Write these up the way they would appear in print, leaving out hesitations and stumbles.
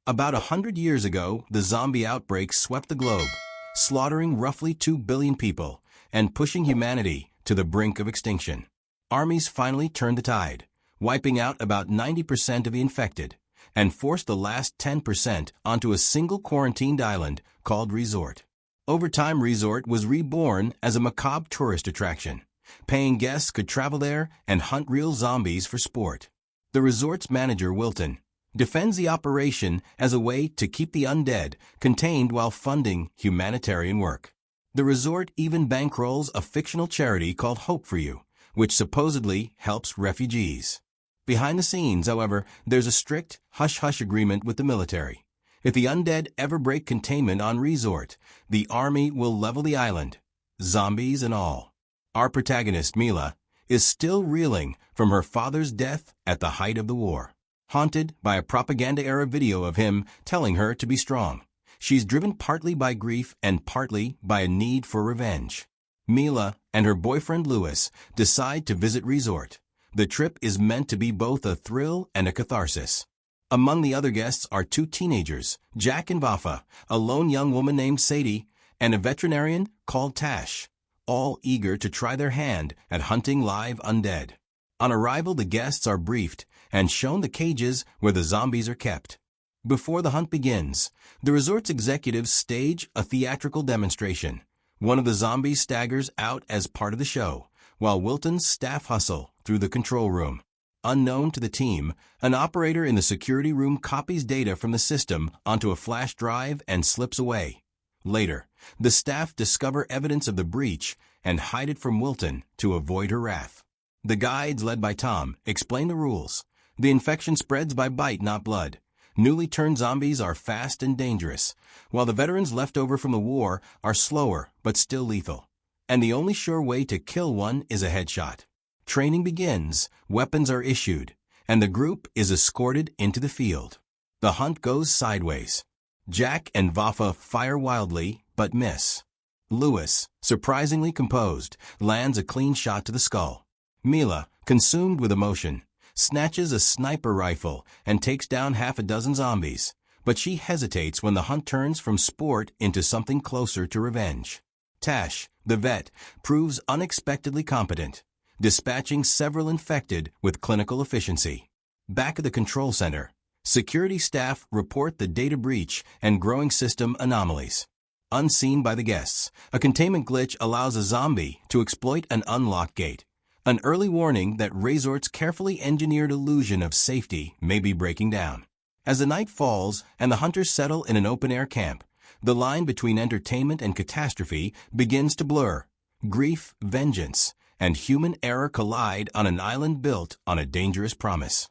About 100 years ago, the zombie outbreak swept the globe, slaughtering roughly 2 billion people and pushing humanity to the brink of extinction. Armies finally turned the tide, wiping out about 90% of the infected, and forced the last 10% onto a single quarantined island called Rezort. Over time, Rezort was reborn as a macabre tourist attraction. Paying guests could travel there and hunt real zombies for sport. The resort's manager, Wilton, defends the operation as a way to keep the undead contained while funding humanitarian work. The resort even bankrolls a fictional charity called Hope for You, which supposedly helps refugees. Behind the scenes, however, there's a strict hush-hush agreement with the military. If the undead ever break containment on Rezort, the army will level the island, zombies and all. Our protagonist, Mila, is still reeling from her father's death at the height of the war. Haunted by a propaganda-era video of him telling her to be strong, she's driven partly by grief and partly by a need for revenge. Mila and her boyfriend Louis decide to visit Rezort. The trip is meant to be both a thrill and a catharsis. Among the other guests are 2 teenagers, Jack and Vafa, a lone young woman named Sadie, and a veterinarian called Tash, all eager to try their hand at hunting live undead. On arrival, the guests are briefed and shown the cages where the zombies are kept. Before the hunt begins, the resort's executives stage a theatrical demonstration. One of the zombies staggers out as part of the show, while Wilton's staff hustle through the control room. Unknown to the team, an operator in the security room copies data from the system onto a flash drive and slips away. Later, the staff discover evidence of the breach and hide it from Wilton to avoid her wrath. The guides, led by Tom, explain the rules. The infection spreads by bite, not blood. Newly turned zombies are fast and dangerous, while the veterans left over from the war are slower but still lethal. And the only sure way to kill one is a headshot. Training begins, weapons are issued, and the group is escorted into the field. The hunt goes sideways. Jack and Vafa fire wildly, but miss. Louis, surprisingly composed, lands a clean shot to the skull. Mila, consumed with emotion, snatches a sniper rifle and takes down half a dozen zombies, but she hesitates when the hunt turns from sport into something closer to revenge. Tash, the vet, proves unexpectedly competent, dispatching several infected with clinical efficiency. Back at the control center, security staff report the data breach and growing system anomalies. Unseen by the guests, a containment glitch allows a zombie to exploit an unlocked gate, an early warning that Rezort's carefully engineered illusion of safety may be breaking down. As the night falls and the hunters settle in an open-air camp, the line between entertainment and catastrophe begins to blur. Grief, vengeance, and human error collide on an island built on a dangerous promise.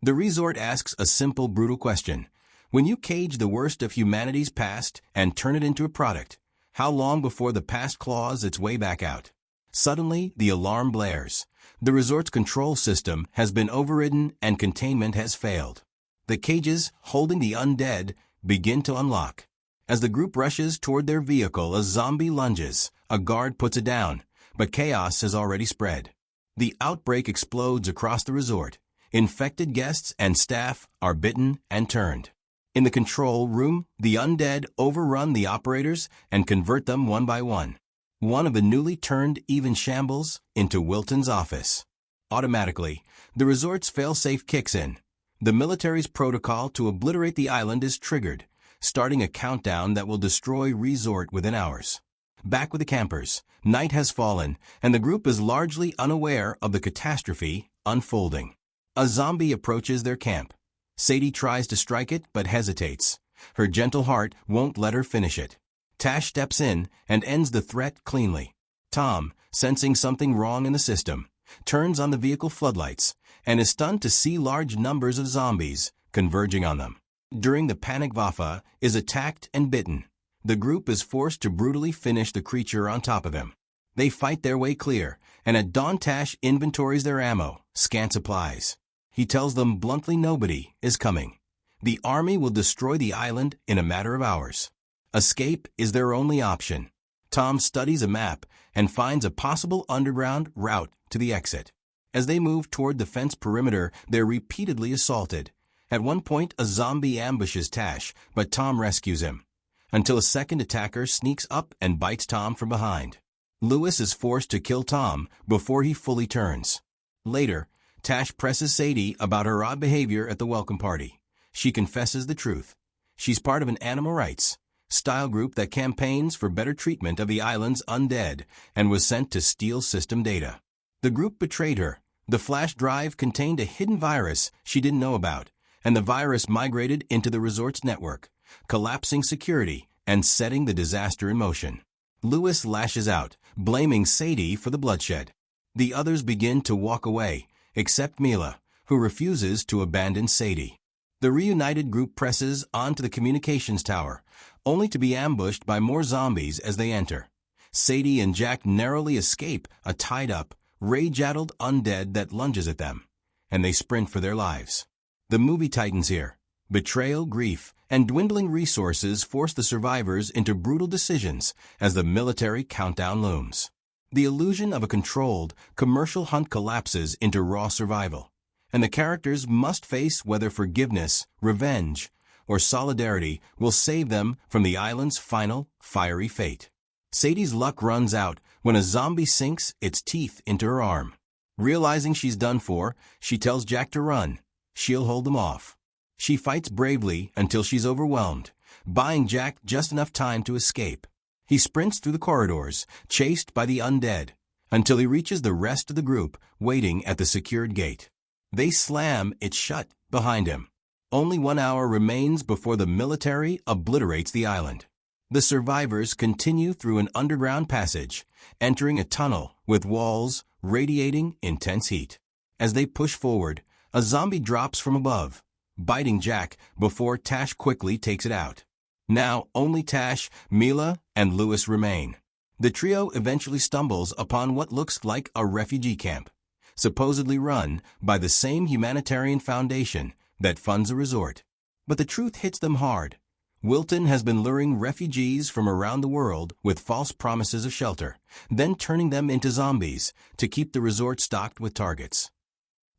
The Rezort asks a simple, brutal question. When you cage the worst of humanity's past and turn it into a product, how long before the past claws its way back out? Suddenly, the alarm blares. The resort's control system has been overridden and containment has failed. The cages, holding the undead, begin to unlock. As the group rushes toward their vehicle, a zombie lunges. A guard puts it down, but chaos has already spread. The outbreak explodes across the resort. Infected guests and staff are bitten and turned. In the control room, the undead overrun the operators and convert them one by one. One of the newly turned even shambles into Wilton's office. Automatically, the resort's failsafe kicks in. The military's protocol to obliterate the island is triggered, starting a countdown that will destroy Rezort within hours. Back with the campers, night has fallen, and the group is largely unaware of the catastrophe unfolding. A zombie approaches their camp. Sadie tries to strike it but hesitates. Her gentle heart won't let her finish it. Tash steps in and ends the threat cleanly. Tom, sensing something wrong in the system, turns on the vehicle floodlights and is stunned to see large numbers of zombies converging on them. During the panic, Vafa is attacked and bitten. The group is forced to brutally finish the creature on top of him. They fight their way clear, and at dawn Tash inventories their ammo, scant supplies. He tells them bluntly nobody is coming. The army will destroy the island in a matter of hours. Escape is their only option. Tom studies a map and finds a possible underground route to the exit. As they move toward the fence perimeter, they're repeatedly assaulted, At one point, a zombie ambushes Tash, but Tom rescues him, until a second attacker sneaks up and bites Tom from behind. Lewis is forced to kill Tom before he fully turns. Later, Tash presses Sadie about her odd behavior at the welcome party. She confesses the truth. She's part of an animal rights style group that campaigns for better treatment of the island's undead and was sent to steal system data. The group betrayed her. The flash drive contained a hidden virus she didn't know about, and the virus migrated into the resort's network, collapsing security and setting the disaster in motion. Lewis lashes out, blaming Sadie for the bloodshed. The others begin to walk away, except Mila, who refuses to abandon Sadie. The reunited group presses onto the communications tower, only to be ambushed by more zombies as they enter. Sadie and Jack narrowly escape a tied-up, rage-addled undead that lunges at them, and they sprint for their lives. The movie tightens here. Betrayal, grief, and dwindling resources force the survivors into brutal decisions as the military countdown looms. The illusion of a controlled, commercial hunt collapses into raw survival, and the characters must face whether forgiveness, revenge, or solidarity will save them from the island's final, fiery fate. Sadie's luck runs out when a zombie sinks its teeth into her arm. Realizing she's done for, she tells Jack to run. She'll hold them off. She fights bravely until she's overwhelmed, buying Jack just enough time to escape. He sprints through the corridors, chased by the undead, until he reaches the rest of the group waiting at the secured gate. They slam it shut behind him. Only 1 hour remains before the military obliterates the island. The survivors continue through an underground passage, entering a tunnel with walls radiating intense heat. As they push forward, a zombie drops from above, biting Jack before Tash quickly takes it out. Now only Tash, Mila, and Lewis remain. The trio eventually stumbles upon what looks like a refugee camp, supposedly run by the same humanitarian foundation that funds a resort. But the truth hits them hard. Wilton has been luring refugees from around the world with false promises of shelter, then turning them into zombies to keep the resort stocked with targets.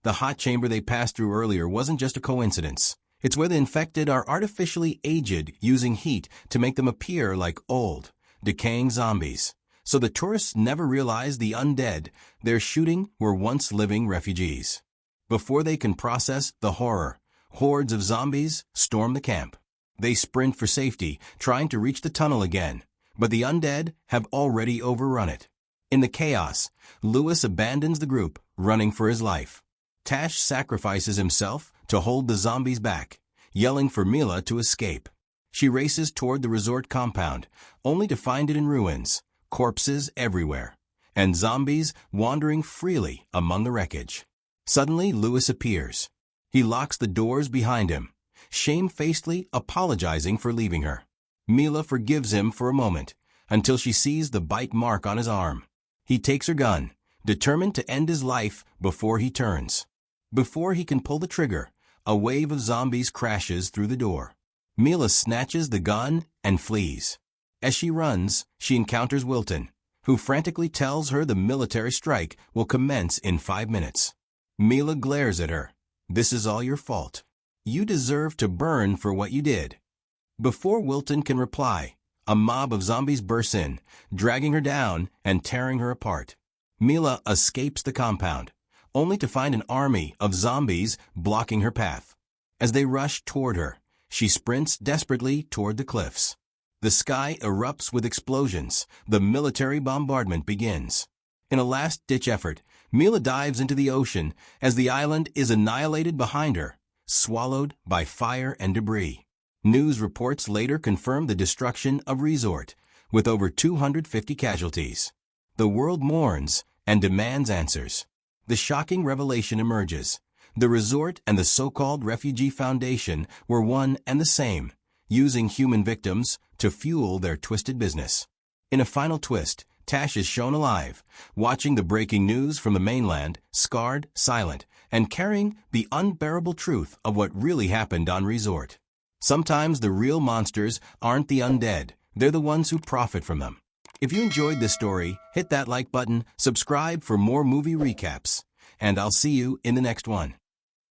The hot chamber they passed through earlier wasn't just a coincidence. It's where the infected are artificially aged using heat to make them appear like old, decaying zombies. So the tourists never realize the undead they're shooting were once living refugees. Before they can process the horror, hordes of zombies storm the camp. They sprint for safety, trying to reach the tunnel again, but the undead have already overrun it. In the chaos, Lewis abandons the group, running for his life. Tash sacrifices himself to hold the zombies back, yelling for Mila to escape. She races toward the resort compound, only to find it in ruins, corpses everywhere, and zombies wandering freely among the wreckage. Suddenly, Lewis appears. He locks the doors behind him, shamefacedly apologizing for leaving her. Mila forgives him for a moment, until she sees the bite mark on his arm. He takes her gun, determined to end his life before he turns. Before he can pull the trigger, a wave of zombies crashes through the door. Mila snatches the gun and flees. As she runs, she encounters Wilton, who frantically tells her the military strike will commence in 5 minutes. Mila glares at her. "This is all your fault. You deserve to burn for what you did." Before Wilton can reply, a mob of zombies bursts in, dragging her down and tearing her apart. Mila escapes the compound, only to find an army of zombies blocking her path. As they rush toward her, she sprints desperately toward the cliffs. The sky erupts with explosions. The military bombardment begins. In a last-ditch effort, Mila dives into the ocean as the island is annihilated behind her, swallowed by fire and debris. News reports later confirmed the destruction of Rezort, with over 250 casualties. The world mourns and demands answers. The shocking revelation emerges. The resort and the so-called Refugee Foundation were one and the same, using human victims to fuel their twisted business. In a final twist, Tash is shown alive, watching the breaking news from the mainland, scarred, silent, and carrying the unbearable truth of what really happened on Rezort. Sometimes the real monsters aren't the undead, they're the ones who profit from them. If you enjoyed this story, hit that like button, subscribe for more movie recaps, and I'll see you in the next one.